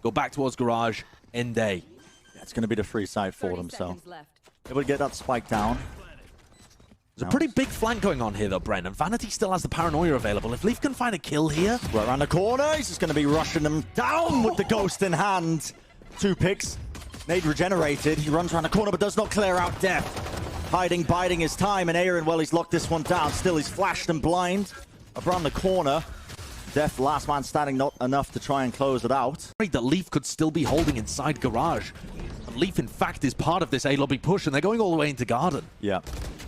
go back towards garage, end day. Yeah, it's going to be the free side for them, so they would get that spike down. There's a pretty big flank going on here, though, Bren, and Vanity still has the paranoia available. If Leaf can find a kill here... Right around the corner, he's just going to be rushing them down with the ghost in hand. 2 picks. Nade regenerated. He runs around the corner, but does not clear out Def. Hiding, biding his time, and Aaron, well, he's locked this one down. Still, he's flashed and blind. Up around the corner. Def, last man standing, not enough to try and close it out. That Leaf could still be holding inside garage. And Leaf, in fact, is part of this A-lobby push, and they're going all the way into garden. Yeah.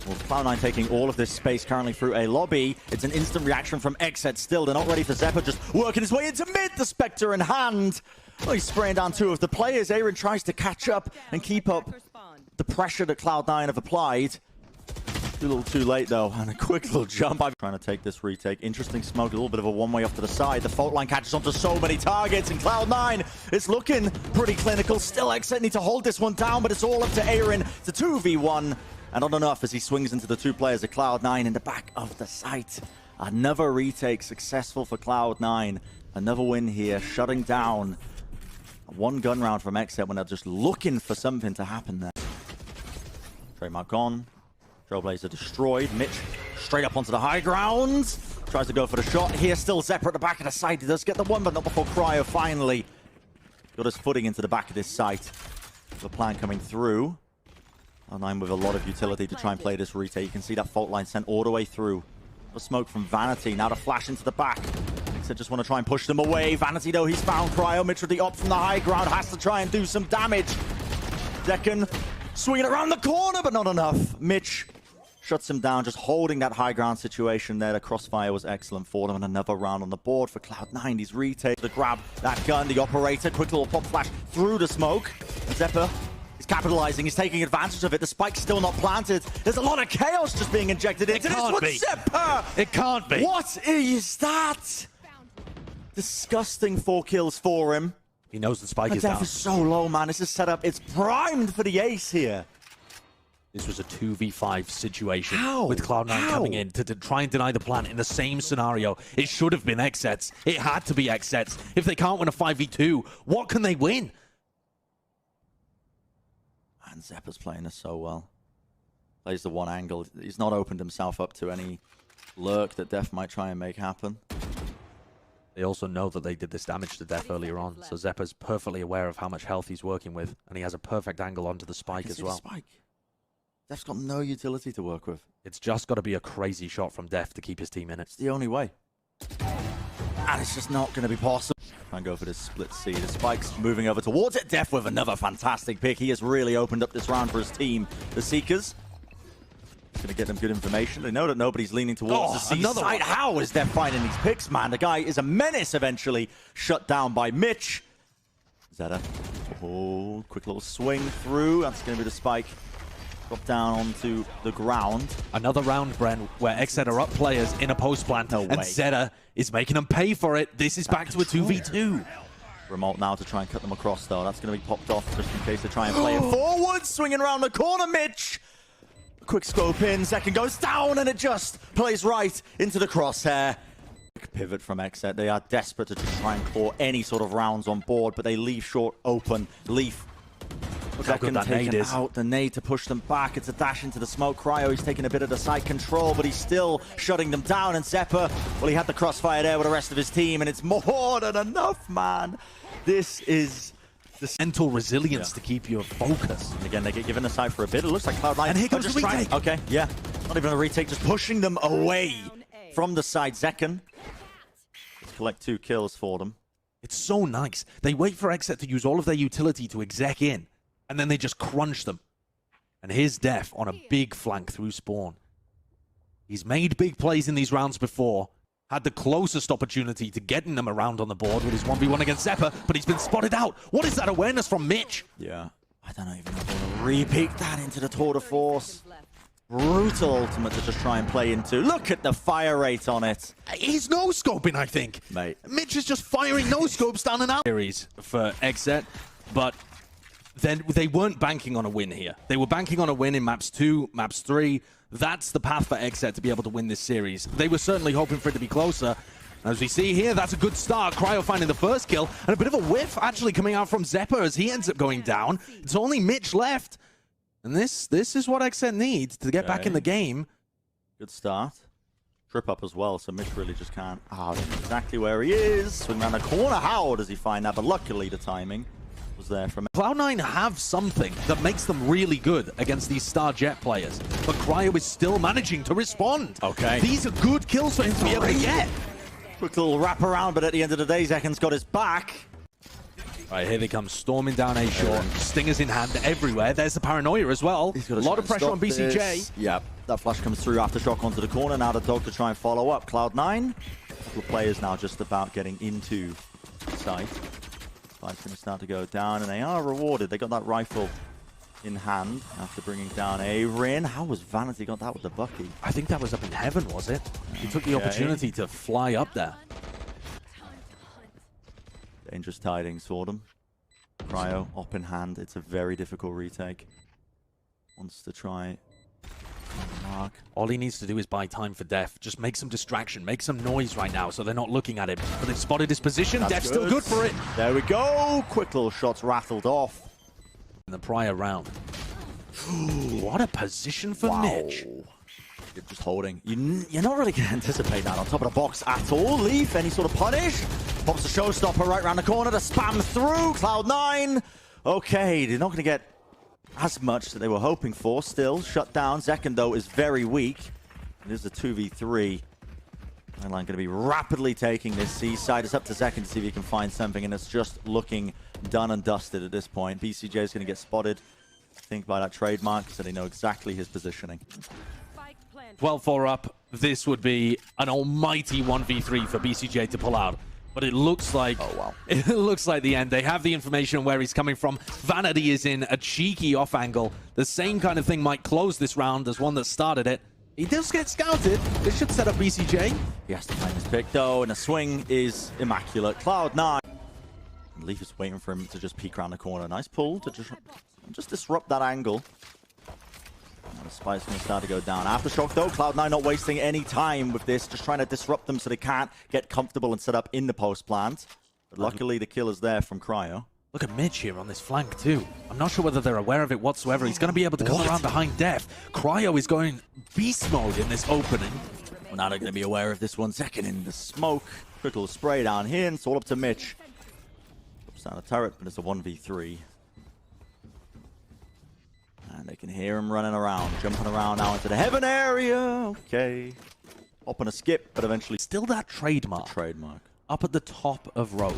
Well, Cloud9 taking all of this space currently through a lobby. It's an instant reaction from XSET still. They're not ready for Zephyr, just working his way into mid, the Spectre in hand. Well, he's spraying down 2 of the players. Aaron tries to catch up and keep up the pressure that Cloud9 have applied. A little too late, though, and a quick little jump. I'm trying to take this retake. Interesting smoke, a little bit of a one-way off to the side. The fault line catches onto so many targets, and Cloud9 is looking pretty clinical. Still, XSET need to hold this one down, but it's all up to Aaron. It's a 2v1. And not enough as he swings into the 2 players of Cloud9 in the back of the site. Another retake successful for Cloud9. Another win here, shutting down 1 gun round from XSET when they're just looking for something to happen there. Trademark gone. Trailblazer destroyed. Mitch straight up onto the high ground. Tries to go for the shot. Here still Zephyr at the back of the site. He does get the one, but not before Cryo finally got his footing into the back of this site. The plan coming through. Cloud9 with a lot of utility to try and play this retake. You can see that fault line sent all the way through. The smoke from Vanity. Now to flash into the back. XSET just want to try and push them away. Vanity, though, he's found Cryo. Mitch with the op from the high ground has to try and do some damage. Decken swinging around the corner, but not enough. Mitch shuts him down, just holding that high ground situation there. The crossfire was excellent for them, and another round on the board for Cloud9. These retake to grab that gun. The operator, quick little pop flash through the smoke. Zephyr is capitalizing, he's taking advantage of it. The spike's still not planted. There's a lot of chaos just being injected into this one. Zephyr! It can't be. What is that? Disgusting 4 kills for him. He knows the spike is down. Def is so low, man. This is set up. It's primed for the ace here. This was a 2v5 situation. How? With Cloud9 coming in to try and deny the plan in the same scenario. It should have been XSET's. It had to be XSET's. If they can't win a 5v2, what can they win? And Zephyr's playing this so well. Plays the one angle. He's not opened himself up to any lurk that Def might try and make happen. They also know that they did this damage to Def earlier on, so Zeppa's perfectly aware of how much health he's working with, and he has a perfect angle onto the spike as well. Def's got no utility to work with. It's just got to be a crazy shot from Def to keep his team in it. It's the only way. And it's just not going to be possible. Try and go for this split C. The spike's moving over towards it. Def with another fantastic pick. He has really opened up this round for his team. The Seekers. Going to get them good information. They know that nobody's leaning towards the C side. How is Def finding these picks, man? The guy is a menace eventually. Shut down by Mitch. Zeta. Oh, quick little swing through. That's going to be the spike. Drop down onto the ground. Another round, Bren, where XSET are up players in a post plant, and Zeta is making them pay for it. This is back to a 2v2. Remote now to try and cut them across, though. That's going to be popped off just in case they try and play it forward. Swinging around the corner, Mitch. Quick scope in, second goes down, and it just plays right into the crosshair. Quick pivot from XSET. They are desperate to just try and claw any sort of rounds on board, but they leave short open. Leaf. Look how good that nade is. Out the nade to push them back. It's a dash into the smoke. Cryo, he's taking a bit of the side control, but he's still shutting them down. And Zephyr, well, he had the crossfire there with the rest of his team, and it's more than enough, man. This is the mental resilience to keep your focus. And again, they get given the side for a bit. It looks like Cloud9. And here comes the retake. Okay, yeah. Not even a retake, just pushing them away from the side. Zekken. Let's collect 2 kills for them. It's so nice. They wait for XSET to use all of their utility to exec in, and then they just crunch them. And here's Def on a big flank through spawn. He's made big plays in these rounds before. Had the closest opportunity to getting them around on the board with his 1v1 against Zephyr, but he's been spotted out. What is that awareness from Mitch? Yeah, I don't even know if I want to repeat that into the tour de force. Brutal ultimate to just try and play into. Look at the fire rate on it. He's no-scoping, I think. Mate. Mitch is just firing no-scopes down and out. Series for XSET, but then they weren't banking on a win here. They were banking on a win in maps 2, maps 3. That's the path for XSET to be able to win this series. They were certainly hoping for it to be closer. As we see here, that's a good start. Cryo finding the first kill, and a bit of a whiff actually coming out from Zepper as he ends up going down. It's only Mitch left. And this is what XSET needs to get back in the game. Good start. Trip up as well, so Mitch really just can't. Exactly where he is. Swing around the corner. How does he find that? But luckily the timing was there from Cloud9 have something that makes them really good against these Star Jet players. But Cryo is still managing to respond. Okay. These are good kills for him to be able to get. Quick little wrap around, but at the end of the day, Zekken's got his back. Right, here they come, storming down A short. Stingers in hand everywhere. There's the paranoia as well. He's got a lot of pressure on BCJ. This. Yep, that flash comes through after shock onto the corner. Now the dog to try and follow up. Cloud9. A couple of players now just about getting into sight. Fight's going to start to go down, and they are rewarded. They got that rifle in hand after bringing down a Rin. How was Vanity got that with the Bucky? I think that was up in heaven, was it? He took the opportunity to fly up there. Dangerous tidings for them. Cryo up in hand. It's a very difficult retake. Wants to try mark. All he needs to do is buy time for Def. Just make some distraction, make some noise right now so they're not looking at him. But they've spotted his position. Def's still good for it. There we go. Quick little shots rattled off. In the prior round. What a position for Mitch. You're just holding. You're not really going to anticipate that on top of the box at all. Leaf, any sort of punish? Pops a showstopper right around the corner to spam through. Cloud9. Okay, they're not going to get as much that they were hoping for. Still, shut down. Zekken, though, is very weak. It is a 2v3. Line going to be rapidly taking this seaside. It's up to Zekken to see if he can find something, and it's just looking done and dusted at this point. BCJ is going to get spotted, I think, by that trademark, so they know exactly his positioning. 12-4 up. This would be an almighty 1v3 for BCJ to pull out. But it looks like it looks like the end. They have the information on where he's coming from. Vanity is in a cheeky off angle. The same kind of thing might close this round as one that started it. He does get scouted. This should set up BCJ. He has to find his pick, though, and the swing is immaculate. Cloud9. Leaf is waiting for him to just peek around the corner. Nice pull to just disrupt that angle. And the spike's going to start to go down. Aftershock, though, Cloud9 not wasting any time with this, just trying to disrupt them so they can't get comfortable and set up in the post plant. But luckily, the kill is there from Cryo. Look at Mitch here on this flank, too. I'm not sure whether they're aware of it whatsoever. He's going to be able to come around behind Def. Cryo is going beast mode in this opening. Well, now they're going to be aware of this 1 second in the smoke. Critical spray down here, and it's all up to Mitch. Drops down a turret, but it's a 1v3. And they can hear him running around, jumping around now into the heaven area. Okay. Hop on a skip, but eventually still that trademark. Trademark. Up at the top of Rose.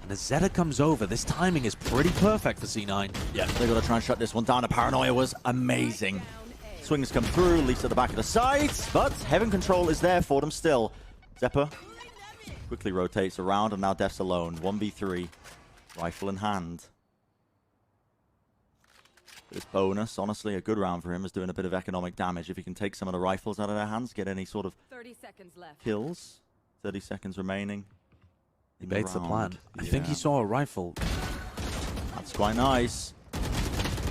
And as Zeta comes over, this timing is pretty perfect for C9. Yeah, they got to try and shut this one down. The paranoia was amazing. Swings come through, leaps at the back of the sides, but heaven control is there for them still. Zepper quickly rotates around, and now Def's alone. 1v3, rifle in hand. This bonus, honestly, a good round for him, is doing a bit of economic damage. If he can take some of the rifles out of their hands, get any sort of 30 seconds left. Kills. 30 seconds remaining. He baits the plan. I think he saw a rifle. That's quite nice.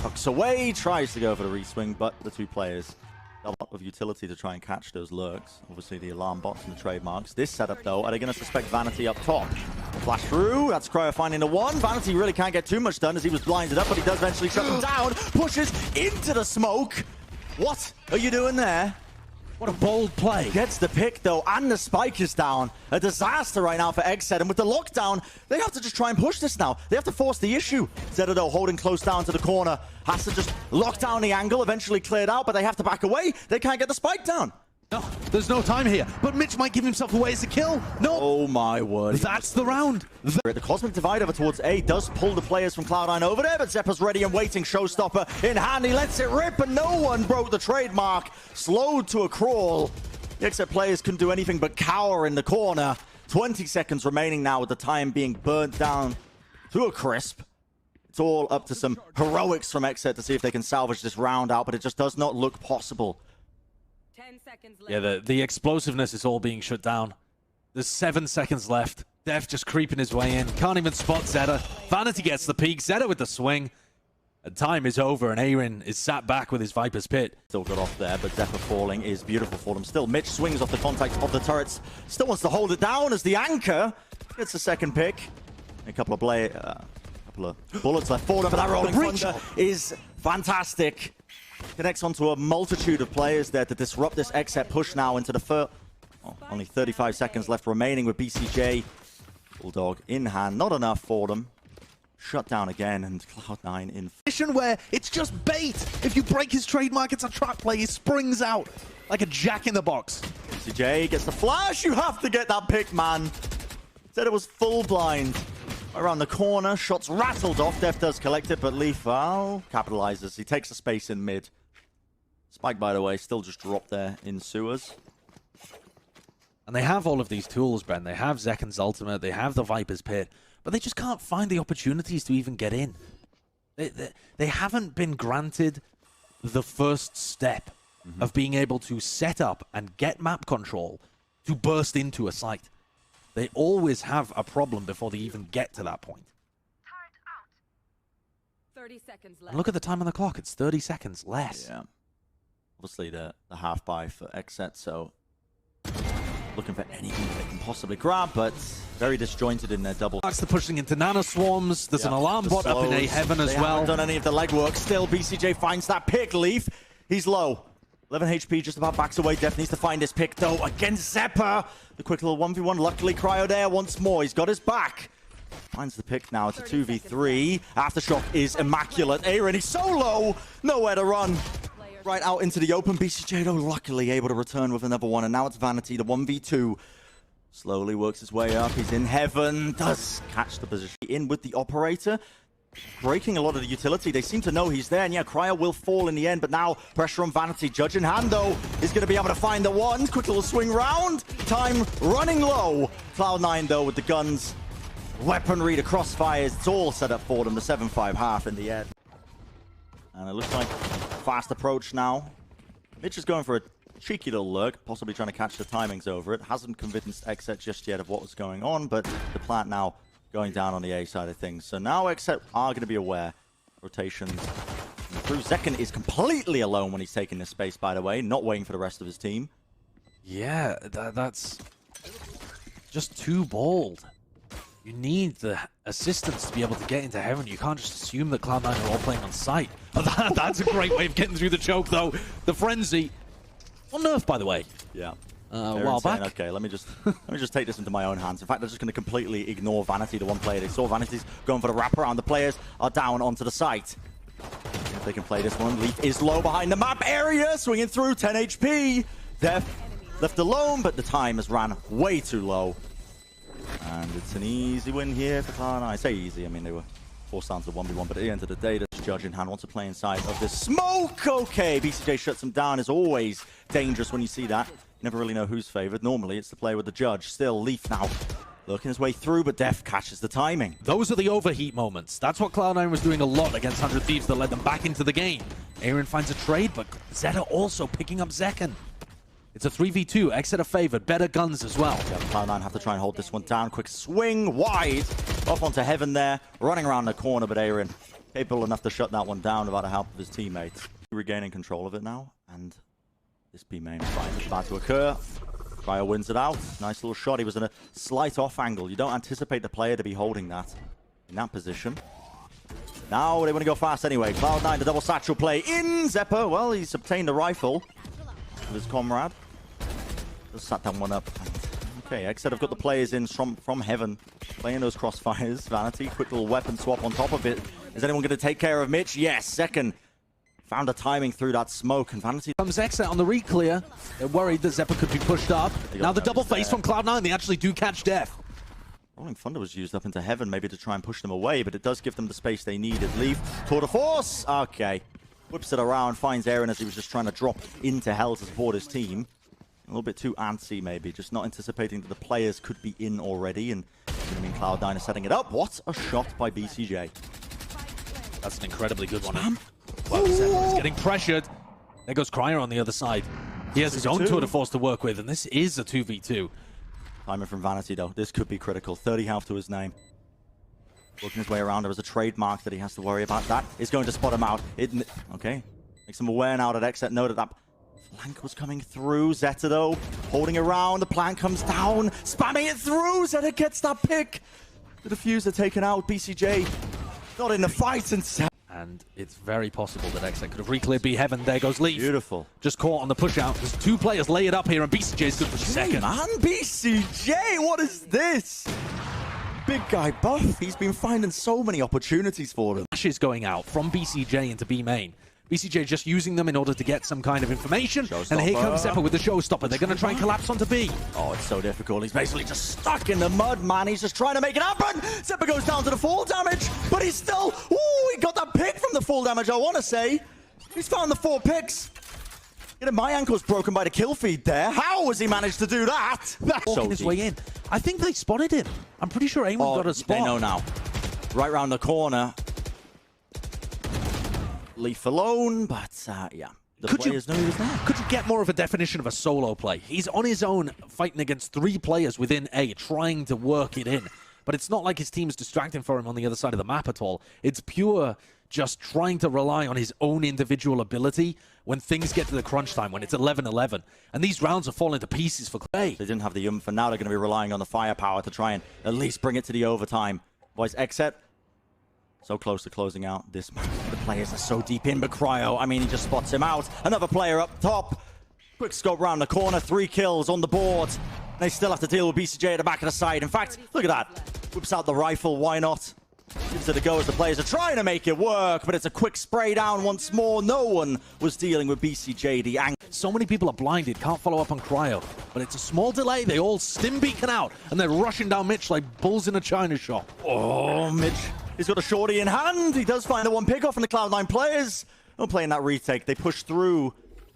Tucks away, tries to go for the re-swing, but the two players got a lot of utility to try and catch those lurks. Obviously, the alarm bots and the trademarks. This setup, though, are they going to suspect Vanity up top? Flash through, that's Cryo finding the one. Vanity really can't get too much done as he was blinded up, but he does eventually shut them down. Pushes into the smoke. What are you doing there? What a bold play. Gets the pick, though, and the spike is down. A disaster right now for XSET, and with the lockdown, they have to just try and push this now. They have to force the issue. Zeta, though, holding close down to the corner, has to just lock down the angle, eventually cleared out, but they have to back away. They can't get the spike down. No, there's no time here. But Mitch might give himself away as a kill. No. Oh, my word. That's the round. The Cosmic Divide over towards A does pull the players from Cloud9 over there, but Zeppa's ready and waiting. Showstopper in hand. He lets it rip, and no one broke the trademark. Slowed to a crawl. The XSET players couldn't do anything but cower in the corner. 20 seconds remaining now with the time being burnt down to a crisp. It's all up to some heroics from XSET to see if they can salvage this round out, but it just does not look possible. 10 seconds left. Yeah, the explosiveness is all being shut down. There's 7 seconds left. Def just creeping his way in. Can't even spot Zeta. Vanity gets the peak. Zeta with the swing. And time is over, and Aaron is sat back with his Viper's Pit. Still got off there, but Zephyr falling is beautiful for them. Still, Mitch swings off the contact of the turrets. Still wants to hold it down as the anchor gets the second pick. A couple of bullets left for them, but that rolling thunder is fantastic. Connects onto a multitude of players there to disrupt this XSET push now into the first. Oh, only 35 seconds left remaining with BCJ. Bulldog in hand, not enough for them. Shut down again, and Cloud9 in Position where it's just bait. If you break his trademark, it's a trap play. He springs out like a jack in the box. BCJ gets the flash. You have to get that pick, man. Said it was full blind. Around the corner, shots rattled off. Def does collect it, but Leaf, well, capitalizes. He takes the space in mid. Spike, by the way, still just dropped there in sewers. And they have all of these tools, Ben. They have Zekken's ultimate. They have the Viper's Pit. But they just can't find the opportunities to even get in. They haven't been granted the first step of being able to set up and get map control to burst into a site. They always have a problem before they even get to that point. 30 seconds left. And look at the time on the clock. It's 30 seconds less. Yeah. Obviously, the half buy for XSET, so looking for anything they can possibly grab, but very disjointed in their double. That's the pushing into nano swarms. There's an alarm bot up in A heaven as well. Haven't done any of the legwork. Still, BCJ finds that pick. Leaf, he's low. 11 HP, just about backs away. Def needs to find his pick, though, against Zephyr. The quick little 1v1. Luckily, Cryo there once more. He's got his back. Finds the pick now. It's a 2v3. Aftershock is immaculate. Aaron, he's so low. Nowhere to run. Right out into the open. BCJ, though, luckily able to return with another one. And now it's Vanity, the 1v2. Slowly works his way up. He's in heaven. Does catch the position. In with the operator. Breaking a lot of the utility. They seem to know he's there. And yeah, Cryo will fall in the end. But now pressure on Vanity. Judge in hand, though, is going to be able to find the one. Quick little swing round. Time running low. Cloud9, though, with the guns. Weaponry, the crossfires. It's all set up for them. The 7-5 half in the end. And it looks like fast approach now. Mitch is going for a cheeky little lurk, possibly trying to catch the timings over it. Hasn't convinced XSET just yet of what was going on, but the plant now going down on the A side of things. So now XSET are going to be aware. Rotations through. Zekken is completely alone when he's taking this space, by the way, not waiting for the rest of his team. Yeah, that's just too bold. You need the assistants to be able to get into heaven. You can't just assume that Cloud9 are all playing on site. That's a great way of getting through the choke, though. The frenzy. On Nerf, by the way. Yeah. A while back. Okay, let me just take this into my own hands. In fact, they're just going to completely ignore Vanity, the one player. They saw Vanity's going for the wraparound. The players are down onto the site. If they can play this one. Leaf is low behind the map area. Swinging through, 10 HP. Def left alone, but the time has ran way too low. And it's an easy win here for Cloud9. I say easy, I mean they were forced down to 1v1, but at the end of the day, the Judge in hand wants to play inside of this smoke. Okay, BCJ shuts him down. Is always dangerous when you see that. You never really know who's favored. Normally, it's the player with the Judge. Still, Leaf now looking his way through, but Def catches the timing. Those are the overheat moments. That's what Cloud9 was doing a lot against 100 Thieves that led them back into the game. Aaron finds a trade, but Zeta also picking up Zekken. It's a 3v2. XSET are favored. Better guns as well. Yeah, Cloud9 have to try and hold this one down. Quick swing wide. Off onto heaven there. Running around the corner, but Aaron capable enough to shut that one down without the help of his teammates. Regaining control of it now. And this B main fight is about to occur. Cryo wins it out. Nice little shot. He was in a slight off angle. You don't anticipate the player to be holding that in that position. Now they want to go fast anyway. Cloud9, the double satchel play in. Zephyr, well, he's obtained a rifle with his comrade. Just sat that one up. Okay, XSET have got the players in from heaven, playing those crossfires. Vanity, quick little weapon swap on top of it. Is anyone going to take care of Mitch? Yes, Zekken found a timing through that smoke, and Vanity comes XSET on the re-clear. They're worried that Zephyr could be pushed up. Now the double face from Cloud9, they actually do catch Def. Rolling Thunder was used up into heaven, maybe to try and push them away, but it does give them the space they needed. Leaf, tour de force. Okay, whips it around, finds Aaron as he was just trying to drop into hell to support his team. A little bit too antsy, maybe. Just not anticipating that the players could be in already. And I mean, Cloud9 is setting it up. What a shot by BCJ. That's an incredibly good one. Well, Zephyr is getting pressured. There goes Cryer on the other side. He has his own tour de force to work with, and this is a 2v2. Timing from Vanity, though. This could be critical. 30 health to his name. Working his way around. There was a trademark that he has to worry about. That is going to spot him out. Okay. Makes him aware now that XSET noted that flank was coming through. Zeta, though, holding around. The plan comes down. Spamming it through. Zeta gets that pick. The diffuser taken out. BCJ not in the fight. And it's very possible that XSET could have re-cleared B Heaven. There goes Leaf. Beautiful. Just caught on the push out. There's two players lay it up here, and BCJ is good for the second. Man, BCJ, what is this? Big guy buff. He's been finding so many opportunities for them. Flashes going out from BCJ into B main. BCJ just using them in order to get some kind of information. And here comes Zeppa with the showstopper. They're going to try and collapse onto B. Oh, it's so difficult. He's basically just stuck in the mud, man. He's just trying to make it happen. Zeppa goes down to the fall damage, but he's still... Ooh, he got that pick from the fall damage, I want to say. He's found the 4 picks. My ankle's broken by the kill feed there. How has he managed to do that? That's walking his way in. I think they spotted him. I'm pretty sure Aimon got a spot. They know now. Right round the corner. Leaf alone, but yeah. The players know he was there. Could you get more of a definition of a solo play? He's on his own fighting against 3 players within A, trying to work it in. But it's not like his team's distracting for him on the other side of the map at all. It's pure just trying to rely on his own individual ability when things get to the crunch time, when it's 11-11. And these rounds are falling to pieces for Clay. They didn't have the for now. They're going to be relying on the firepower to try and at least bring it to the overtime. Boys, XSET so close to closing out this match. The players are so deep in, but Cryo, I mean, he just spots him out. Another player up top. Quick scope round the corner. 3 kills on the board. They still have to deal with BCJ at the back of the side. In fact, look at that. Whips out the rifle. Why not? Gives it a go as the players are trying to make it work, but it's a quick spray down once more. No one was dealing with BCJ. The angle. So many people are blinded, can't follow up on Cryo. But it's a small delay. They all stim beacon out, and they're rushing down Mitch like bulls in a china shop. Oh, Mitch. He's got a shorty in hand. He does find the 1 pick off from the Cloud9 players. Not playing that retake. They push through,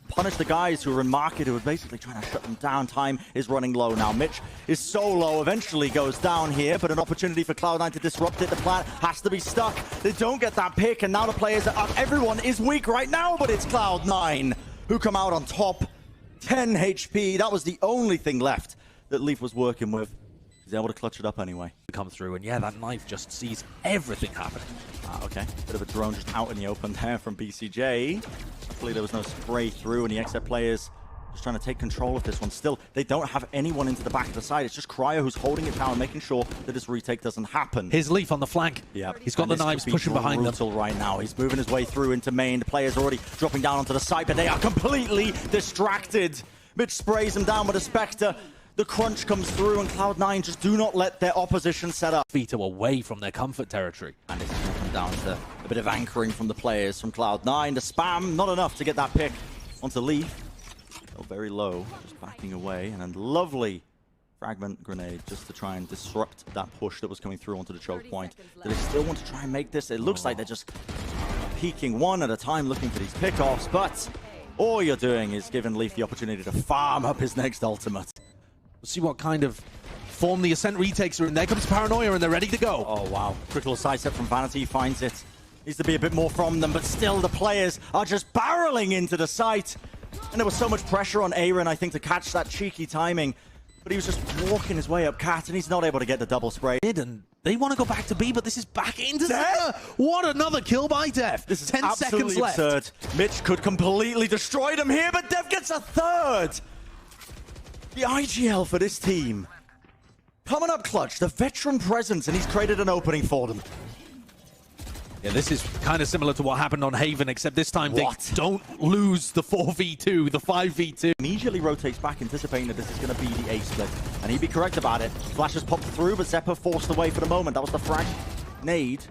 punish the guys who are in market, who are basically trying to shut them down. Time is running low now. Mitch is so low, eventually goes down here, but an opportunity for Cloud9 to disrupt it. The plant has to be stuck. They don't get that pick, and now the players are up. Everyone is weak right now, but it's Cloud9 who come out on top. 10 HP. That was the only thing left that Leaf was working with. He's able to clutch it up anyway. Come through, and yeah, that knife just sees everything happening. Okay. Bit of a drone just out in the open there from BCJ. Hopefully there was no spray through, and the XSET players just trying to take control of this one. Still, they don't have anyone into the back of the side. It's just Cryo who's holding it down, making sure that this retake doesn't happen. Here's Leaf on the flank. Yeah, he's got the knives pushing behind them. Right now, he's moving his way through into main. The players are already dropping down onto the side, but they are completely distracted. Mitch sprays him down with a Spectre. The crunch comes through, and Cloud9 just do not let their opposition set up. Feet away from their comfort territory. And it's come down to a bit of anchoring from the players from Cloud9. The spam, not enough to get that pick onto Leaf. Oh, very low, just backing away. And a lovely fragment grenade just to try and disrupt that push that was coming through onto the choke point. Do they still want to try and make this? It looks like they're just peeking one at a time, looking for these pickoffs. But all you're doing is giving Leaf the opportunity to farm up his next ultimate. We'll see what kind of form the Ascent retakes are in. There comes Paranoia, and they're ready to go. Oh, wow. Quick little sidestep from Vanity. Finds it. Needs to be a bit more from them, but still the players are just barreling into the site. And there was so much pressure on Aaron, I think, to catch that cheeky timing. But he was just walking his way up Cat, and he's not able to get the double spray. And they want to go back to B, but this is back into Zeta. What another kill by Def. This is 10 seconds left. Absurd. Mitch could completely destroy them here, but Def gets a third. The IGL for this team. Coming up clutch, the veteran presence, and he's created an opening for them. Yeah, this is kind of similar to what happened on Haven, except this time they don't lose the 4v2, the 5v2. Immediately rotates back, anticipating that this is going to be the A split. And he'd be correct about it. Flashes popped through, but Zeppa forced away for the moment. That was the frag nade.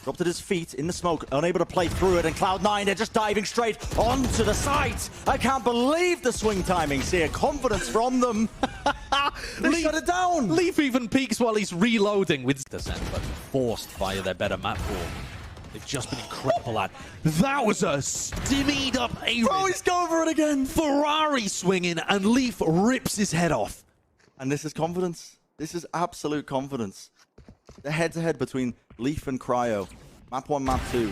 Dropped at his feet in the smoke, unable to play through it, and Cloud9, they're just diving straight onto the site. I can't believe the swing timings here. Confidence from them. They shut it down. Leaf even peeks while he's reloading with Descent, but forced via their better map pool. They've just been incredible at. That was a stimmied up Aaron. Bro, he's going for it again. Ferrari swinging, and Leaf rips his head off. And this is confidence. This is absolute confidence. The head-to-head between Leaf and Cryo. Map 1, map 2.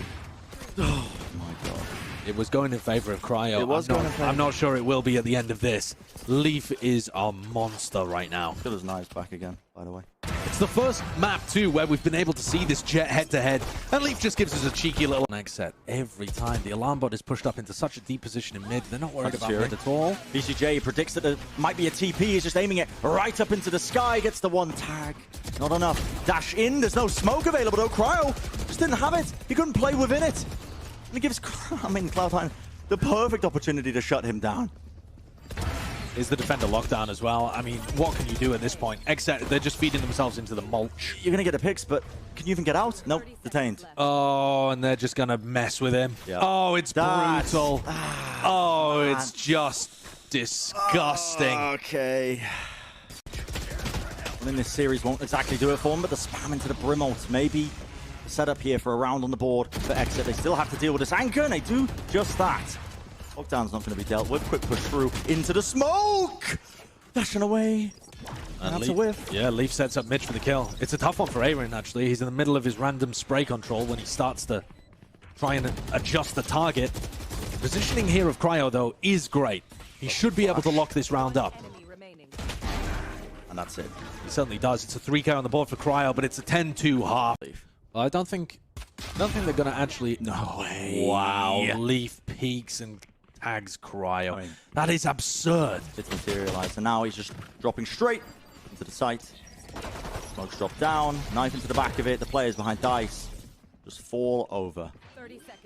Oh my god. It was going in favor of Cryo. It was going in favor. I'm not sure it will be at the end of this. Leaf is a monster right now. Got his knives back again, by the way. It's the first map, too, where we've been able to see this Jet head-to-head. And Leaf just gives us a cheeky little XSET every time. The alarm bot is pushed up into such a deep position in mid. They're not worried about mid at all. BCJ predicts that there might be a TP. He's just aiming it right up into the sky. Gets the one tag. Not enough. Dash in. There's no smoke available, though. Cryo just didn't have it. He couldn't play within it. And it gives Cloud9 the perfect opportunity to shut him down. Is the defender lockdown as well? I mean, what can you do at this point? Except they're just feeding themselves into the mulch. You're going to get the picks, but can you even get out? Nope, detained. Oh, and they're just going to mess with him. Yeah. Oh, it's brutal. Oh, man. it's just disgusting. Okay. Well, in this series won't exactly do it for them, but the spam into the Brim ult, maybe the setup here for a round on the board for XSET. They still have to deal with this anchor, and they do just that. Lockdown's not going to be dealt with. Quick push through into the smoke. Dashing away. And that's a whiff. Yeah, Leaf sets up Mitch for the kill. It's a tough one for Aaron, actually. He's in the middle of his random spray control when he starts to try and adjust the target. The positioning here of Cryo, though, is great. He should be able to lock this round up. And that's it. He certainly does. It's a 3K on the board for Cryo, but it's a 10-2 half. I don't think they're going to actually... No way. Wow. Leaf peaks and tags Cryo. I mean, that is absurd. It's materialized, and now he's just dropping straight into the site. Smoke's dropped down, knife into the back of it. The players behind Dice just fall over.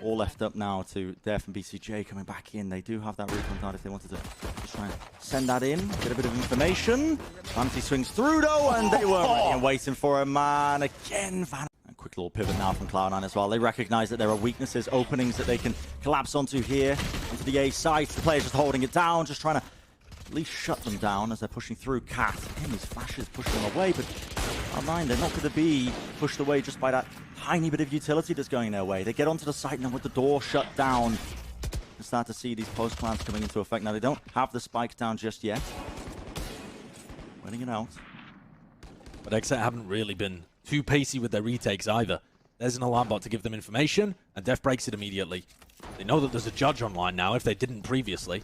All left up now to Def and BCJ coming back in. They do have that recon card if they wanted to just try and send that in, get a bit of information. Vanity swings through though, and they weren't ready and waiting for him, man. Again, Van. Quick little pivot now from Cloud9 as well. They recognize that there are weaknesses, openings that they can collapse onto here, onto the A site. The players just holding it down, just trying to at least shut them down as they're pushing through. Cat, again, these flashes push them away, but Cloud9, they're not going to be pushed away just by that tiny bit of utility that's going their way. They get onto the site now with the door shut down. You start to see these post plants coming into effect. Now, they don't have the spikes down just yet. Waiting it out. But XSET haven't really been too pacey with their retakes either. There's an alarm bot to give them information, and Def breaks it immediately. They know that there's a judge online now, if they didn't previously.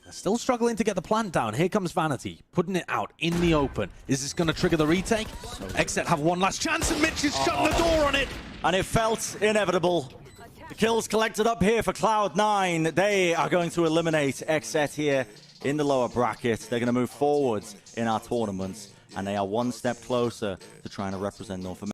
They're still struggling to get the plant down. Here comes Vanity, putting it out in the open. Is this going to trigger the retake? XSET have one last chance, and Mitch is shutting the door on it. And it felt inevitable. The kills collected up here for Cloud9. They are going to eliminate XSET here in the lower bracket. They're going to move forwards in our tournaments, and they are one step closer to trying to represent North America.